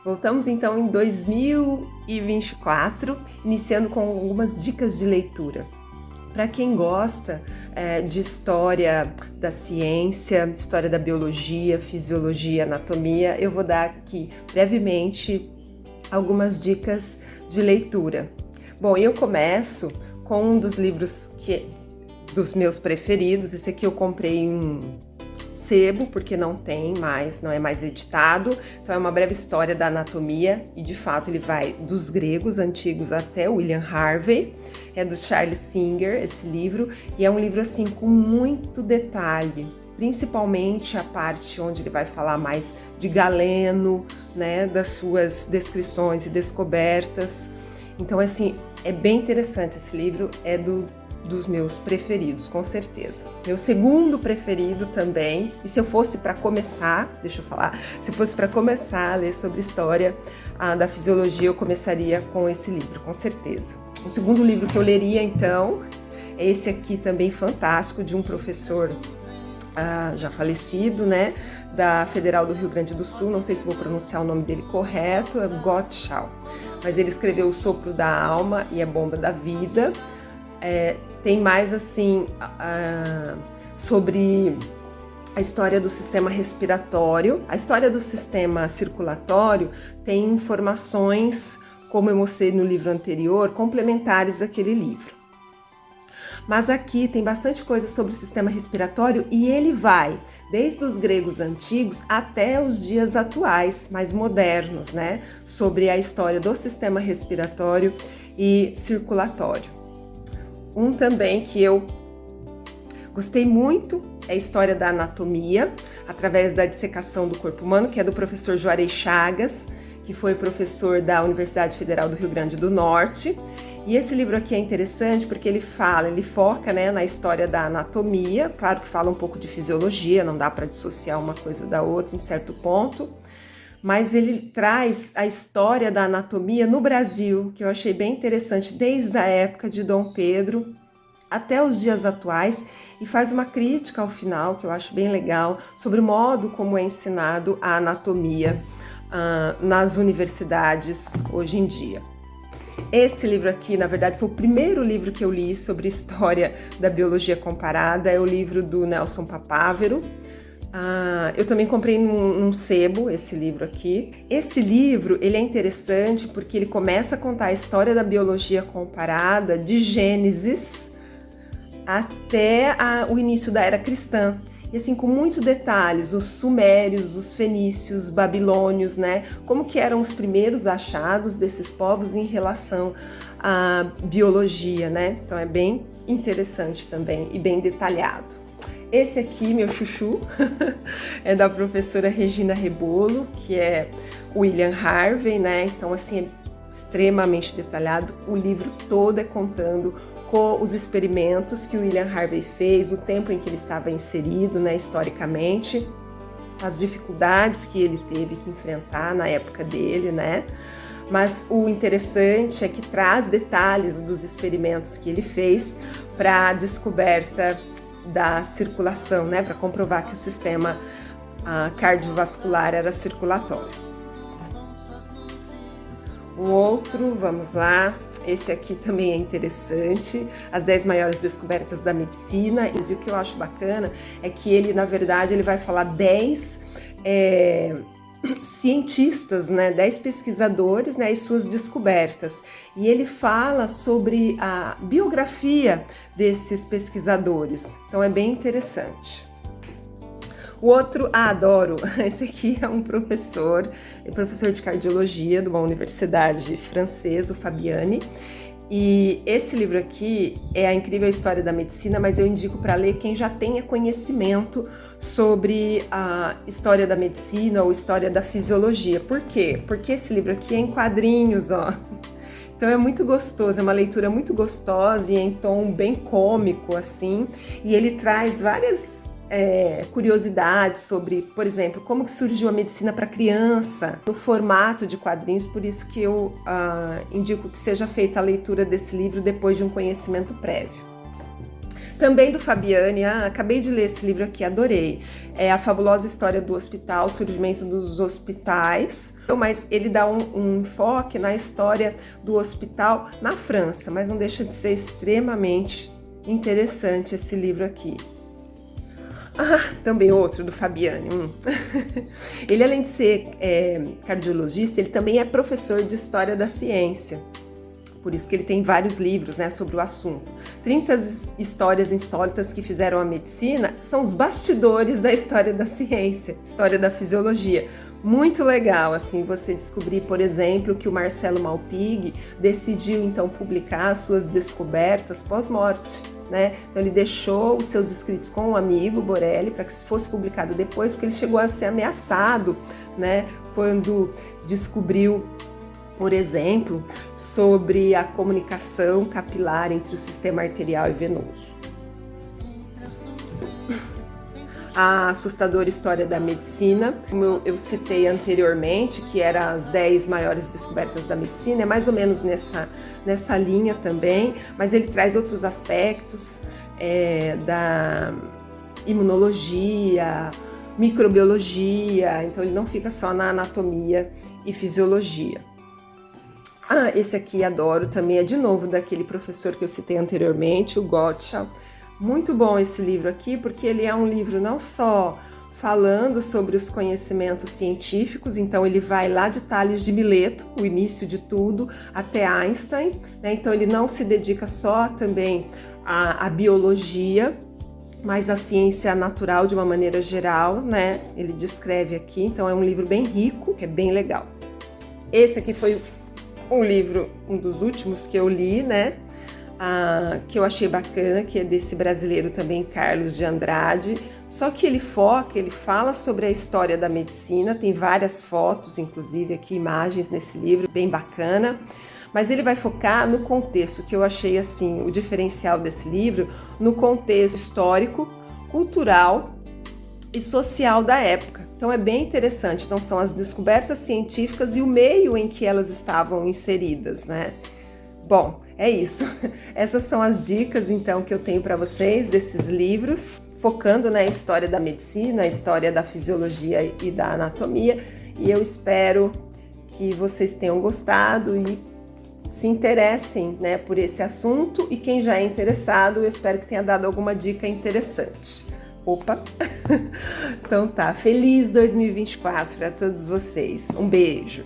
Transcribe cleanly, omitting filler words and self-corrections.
Voltamos então em 2024, iniciando com algumas dicas de leitura. Para quem gosta de história da ciência, história da biologia, fisiologia, anatomia, eu vou dar aqui brevemente algumas dicas de leitura. Bom, eu começo com um dos livros dos meus preferidos. Esse aqui eu comprei em sebo, porque não é mais editado. Então é uma breve história da anatomia e de fato ele vai dos gregos antigos até William Harvey. É do Charles Singer esse livro, e é um livro assim com muito detalhe, principalmente a parte onde ele vai falar mais de Galeno, né, das suas descrições e descobertas. Então assim, é bem interessante esse livro, é dos meus preferidos, com certeza. Meu segundo preferido também, e se eu fosse para começar, se fosse para começar a ler sobre história da fisiologia, eu começaria com esse livro, com certeza. O segundo livro que eu leria, então, é esse aqui também fantástico, de um professor já falecido, né, da Federal do Rio Grande do Sul, não sei se vou pronunciar o nome dele correto, é Gottschall, mas ele escreveu O Sopro da Alma e A Bomba da Vida. Tem mais assim sobre a história do sistema respiratório. A história do sistema circulatório tem informações, como eu mostrei no livro anterior, complementares àquele livro. Mas aqui tem bastante coisa sobre o sistema respiratório e ele vai desde os gregos antigos até os dias atuais, mais modernos, né? Sobre a história do sistema respiratório e circulatório. Um também que eu gostei muito é a história da anatomia, através da dissecação do corpo humano, que é do professor Juarez Chagas, que foi professor da Universidade Federal do Rio Grande do Norte. E esse livro aqui é interessante porque ele foca, né, na história da anatomia, claro que fala um pouco de fisiologia, não dá para dissociar uma coisa da outra em certo ponto, mas ele traz a história da anatomia no Brasil, que eu achei bem interessante, desde a época de Dom Pedro até os dias atuais, e faz uma crítica ao final, que eu acho bem legal, sobre o modo como é ensinado a anatomia nas universidades hoje em dia. Esse livro aqui, na verdade, foi o primeiro livro que eu li sobre história da biologia comparada, é o livro do Nelson Papávero. Eu também comprei num sebo esse livro aqui. Esse livro, ele é interessante porque ele começa a contar a história da biologia comparada de Gênesis até o início da Era Cristã. E assim, com muitos detalhes, os sumérios, os fenícios, os babilônios, né? Como que eram os primeiros achados desses povos em relação à biologia, né? Então é bem interessante também e bem detalhado. Esse aqui, meu chuchu, é da professora Regina Rebolo, que é William Harvey, né? Então, assim, é extremamente detalhado. O livro todo é contando com os experimentos que o William Harvey fez, o tempo em que ele estava inserido, né, historicamente, as dificuldades que ele teve que enfrentar na época dele, né? Mas o interessante é que traz detalhes dos experimentos que ele fez para a descoberta da circulação, né, para comprovar que o sistema cardiovascular era circulatório. Um outro, vamos lá, esse aqui também é interessante, as 10 maiores descobertas da medicina, e o que eu acho bacana é que ele, na verdade, ele vai falar 10 cientistas, né, 10 pesquisadores, né, e suas descobertas. E ele fala sobre a biografia desses pesquisadores. Então é bem interessante. O outro, adoro, esse aqui é um professor de cardiologia de uma universidade francesa, o Fabiani. E esse livro aqui é A Incrível História da Medicina, mas eu indico para ler quem já tenha conhecimento sobre a história da medicina ou história da fisiologia. Por quê? Porque esse livro aqui é em quadrinhos, ó. Então é muito gostoso, é uma leitura muito gostosa e em tom bem cômico, assim. E ele traz várias curiosidades sobre, por exemplo, como que surgiu a medicina para criança, no formato de quadrinhos, por isso que eu indico que seja feita a leitura desse livro depois de um conhecimento prévio. Também do Fabiani, acabei de ler esse livro aqui, adorei. É A Fabulosa História do Hospital, o Surgimento dos Hospitais, mas ele dá um enfoque na história do hospital na França, mas não deixa de ser extremamente interessante esse livro aqui. Também outro do Fabiani. Ele, além de ser cardiologista, ele também é professor de História da Ciência. Por isso que ele tem vários livros, né, sobre o assunto. 30 histórias insólitas que fizeram a medicina são os bastidores da história da ciência, história da fisiologia. Muito legal, assim, você descobrir, por exemplo, que o Marcelo Malpighi decidiu, então, publicar suas descobertas pós-morte, né? Então, ele deixou os seus escritos com um amigo, Borelli, para que fosse publicado depois, porque ele chegou a ser ameaçado, né, quando descobriu, por exemplo, sobre a comunicação capilar entre o sistema arterial e venoso. A assustadora história da medicina, como eu citei anteriormente, que era as 10 maiores descobertas da medicina, é mais ou menos nessa linha também, mas ele traz outros aspectos da imunologia, microbiologia, então ele não fica só na anatomia e fisiologia. Esse aqui adoro, também é de novo daquele professor que eu citei anteriormente, o Gottschall. Muito bom esse livro aqui, porque ele é um livro não só falando sobre os conhecimentos científicos, então ele vai lá de Tales de Mileto, o início de tudo, até Einstein, né? Então ele não se dedica só também à biologia, mas à ciência natural de uma maneira geral, né? Ele descreve aqui, então é um livro bem rico, que é bem legal. Esse aqui foi um livro, um dos últimos que eu li, né? Que eu achei bacana, que é desse brasileiro também, Carlos de Andrade. Só que ele fala sobre a história da medicina, tem várias fotos, inclusive aqui, imagens nesse livro, bem bacana. Mas ele vai focar no contexto, que eu achei assim, o diferencial desse livro, no contexto histórico, cultural e social da época. Então é bem interessante. Então são as descobertas científicas e o meio em que elas estavam inseridas, né? Bom, é isso. Essas são as dicas, então, que eu tenho para vocês desses livros, focando na história da medicina, a história da fisiologia e da anatomia. E eu espero que vocês tenham gostado e se interessem, né, por esse assunto. E quem já é interessado, eu espero que tenha dado alguma dica interessante. Opa! Então tá, feliz 2024 para todos vocês. Um beijo!